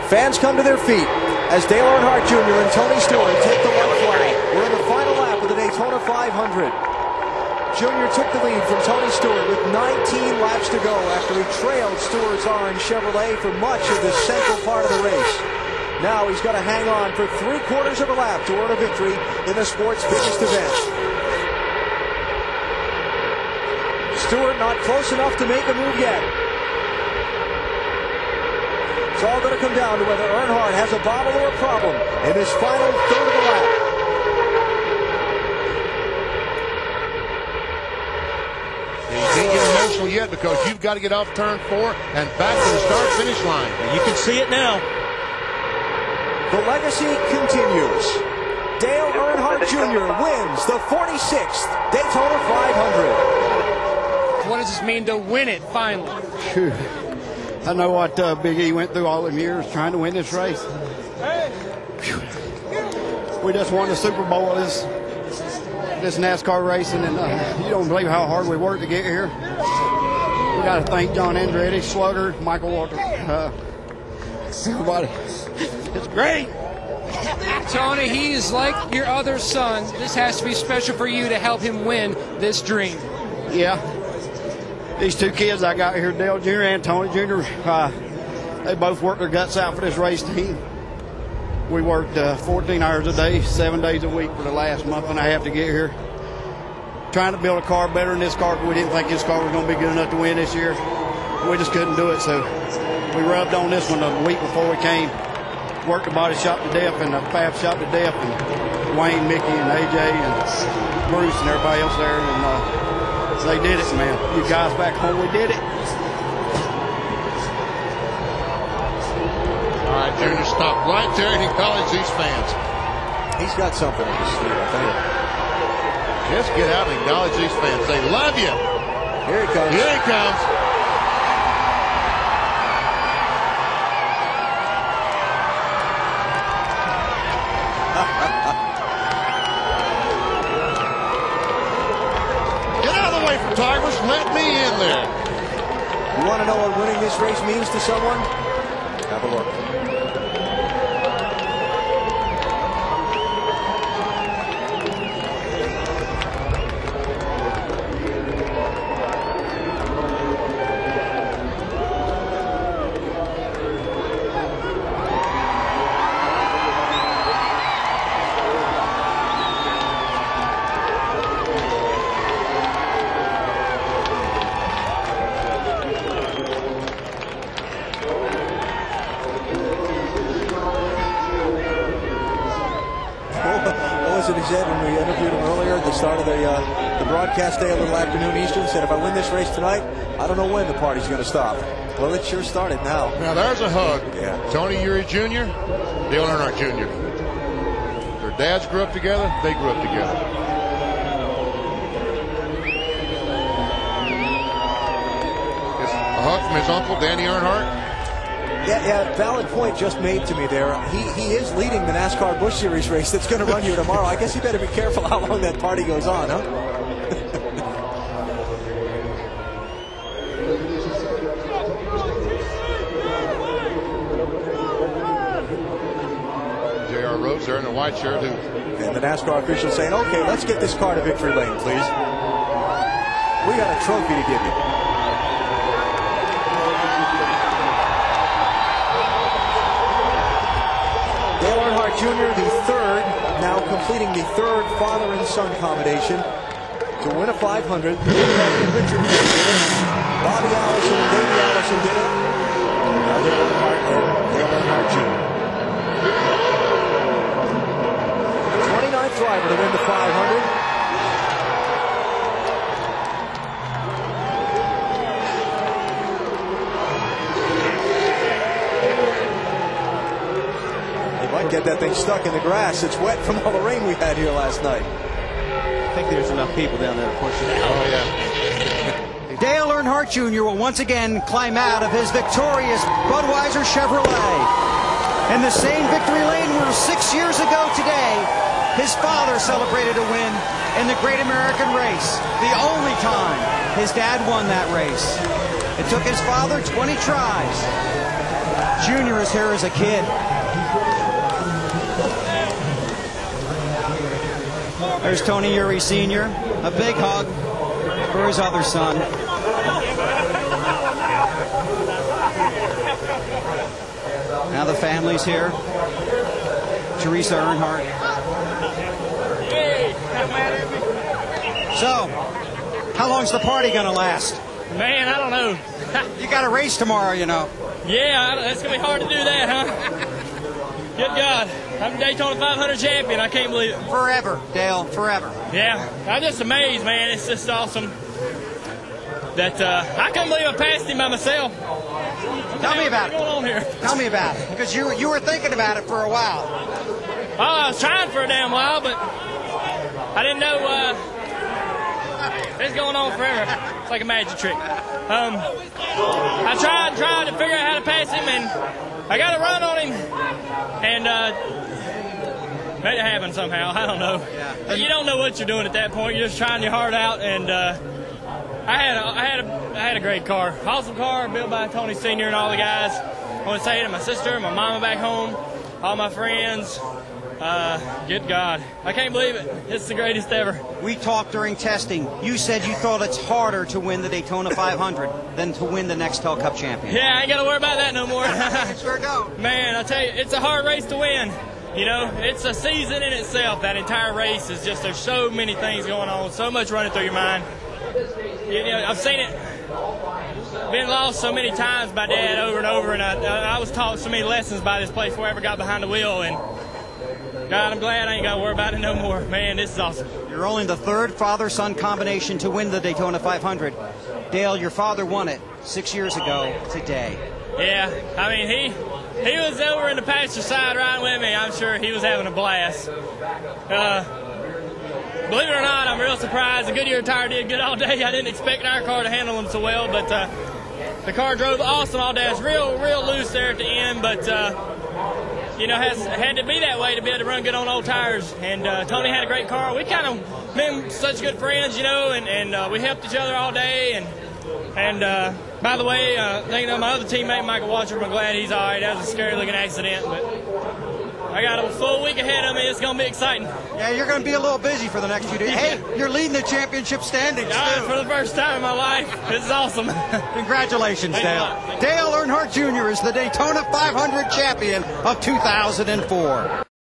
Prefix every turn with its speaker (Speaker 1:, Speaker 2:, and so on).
Speaker 1: Fans come to their feet as Dale Earnhardt Jr. and Tony Stewart take the white flag. We're in the final lap of the Daytona 500. Jr. took the lead from Tony Stewart with 19 laps to go after he trailed Stewart's orange Chevrolet for much of the central part of the race. Now he's got to hang on for 3/4 of a lap to earn a victory in the sport's biggest event. Stewart not close enough to make a move yet. It's all going to come down to whether Earnhardt has a bobble or a problem in this final third of the lap.
Speaker 2: You can't get emotional yet because you've got to get off turn 4 and back to the start-finish line.
Speaker 3: And you can see it now.
Speaker 1: The legacy continues. Dale Earnhardt Jr. wins the 46th Daytona 500.
Speaker 4: What does this mean to win it finally?
Speaker 5: Phew. I know what Big E went through all them years trying to win this race. Phew. We just won the Super Bowl of this NASCAR racing, and you don't believe how hard we worked to get here. We got to thank John Andretti, Slaughter, Michael Walter, everybody. It's great.
Speaker 4: Tony, he is like your other sons. This has to be special for you to help him win this dream.
Speaker 5: Yeah. These two kids I got here, Dale Jr. and Tony Jr., they both worked their guts out for this race team. We worked 14 hours a day, 7 days a week for the last month and a half to get here. Trying to build a car better than this car, but we didn't think this car was going to be good enough to win this year. We just couldn't do it, so we rubbed on this one a week before we came. Worked the body shop to death and the fab shop to death, and Wayne, Mickey, and AJ, and Bruce, and everybody else there, and they did it, man. You guys back home, we did it.
Speaker 2: All right, Junior, stop right there and acknowledge these fans.
Speaker 1: He's got something in his sleeve, I think.
Speaker 2: Just get out and acknowledge these fans. They love you.
Speaker 1: Here he comes.
Speaker 2: Here he comes. Tigers, let me in there.
Speaker 1: You want to know what winning this race means to someone? Have a look. He said when we interviewed him earlier at the start of the broadcast day, a little afternoon Eastern, said if I win this race tonight, I don't know when the party's going to stop. Well, it sure started now.
Speaker 2: Now there's a hug.
Speaker 1: Yeah.
Speaker 2: Tony Eury Jr., Dale Earnhardt Jr. Their dads grew up together. They grew up together. It's a hug from his uncle, Danny Earnhardt.
Speaker 1: Yeah, valid point just made to me there. He is leading the NASCAR Busch Series race that's going to run here tomorrow. I guess you better be careful how long that party goes on, huh?
Speaker 2: J.R. Rhodes there in the white shirt.
Speaker 1: And the NASCAR official saying, okay, let's get this car to victory lane, please. We got a trophy to give you. Jr., the third, now completing the third father and son combination to win a 500. Richard did it. Bobby Allison and Davey Allison did it. Now Dale Earnhardt Jr. 29th driver to win the 500. Get that thing stuck in the grass. It's wet from all the rain we had here last night.
Speaker 3: I think there's enough people down there to push it out.
Speaker 2: Oh, yeah.
Speaker 6: Dale Earnhardt Jr. will once again climb out of his victorious Budweiser Chevrolet. In the same victory lane where 6 years ago today, his father celebrated a win in the Great American Race. The only time his dad won that race. It took his father 20 tries. Junior is here as a kid. There's Tony Eury Sr. A big hug for his other son. Now the family's here. Teresa Earnhardt. So, how long's the party gonna last?
Speaker 7: Man, I don't know.
Speaker 6: You got a race tomorrow, you know.
Speaker 7: Yeah, it's going to be hard to do that, huh? Good God. I'm the Daytona 500 champion. I can't believe it.
Speaker 6: Forever, Dale, forever.
Speaker 7: Yeah, I'm just amazed, man. It's just awesome that I couldn't believe I passed him by myself.
Speaker 6: Tell me about
Speaker 7: What's going on here?
Speaker 6: Tell me about it, because you were thinking about it for a while.
Speaker 7: Oh, I was trying for a damn while, but I didn't know it's going on forever. It's like a magic trick. I tried to figure out how to pass him, and I got a run on him, and made it happen somehow. I don't know. Yeah. You don't know what you're doing at that point. You're just trying your heart out, and I had a great car, awesome car, built by Tony Sr. and all the guys. I want to say to my sister, my mama back home, all my friends. Good God. I can't believe it. It's the greatest ever.
Speaker 6: We talked during testing. You said you thought it's harder to win the Daytona 500 than to win the Nextel Cup champion.
Speaker 7: Yeah, I ain't got to worry about that no more.
Speaker 6: Sure don't.
Speaker 7: Man, I tell you, it's a hard race to win. You know, it's a season in itself. That entire race is just, there's so many things going on, so much running through your mind. You know, I've seen it, been lost so many times by Dad over and over, and I was taught so many lessons by this place before I ever got behind the wheel, and God, I'm glad I ain't got to worry about it no more. Man, this is awesome.
Speaker 6: You're only the third father-son combination to win the Daytona 500. Dale, your father won it 6 years ago today.
Speaker 7: Yeah, I mean, he was over in the passenger side riding with me. I'm sure he was having a blast. Believe it or not, I'm real surprised. The Goodyear tire did good all day. I didn't expect our car to handle them so well, but the car drove awesome all day. It's real loose there at the end, but you know, had to be that way to be able to run good on old tires. And Tony had a great car. We kind of been such good friends, you know, and we helped each other all day. And by the way, thinking of my other teammate, Michael Watcher, I'm glad he's all right. That was a scary-looking accident, but I got a full week ahead of me. It's going to be exciting.
Speaker 6: Yeah, you're going to be a little busy for the next few days. Hey, you're leading the championship standings, too.
Speaker 7: For the first time in my life. This is awesome.
Speaker 6: Congratulations, Dale. Dale Earnhardt Jr. is the Daytona 500 champion of 2004.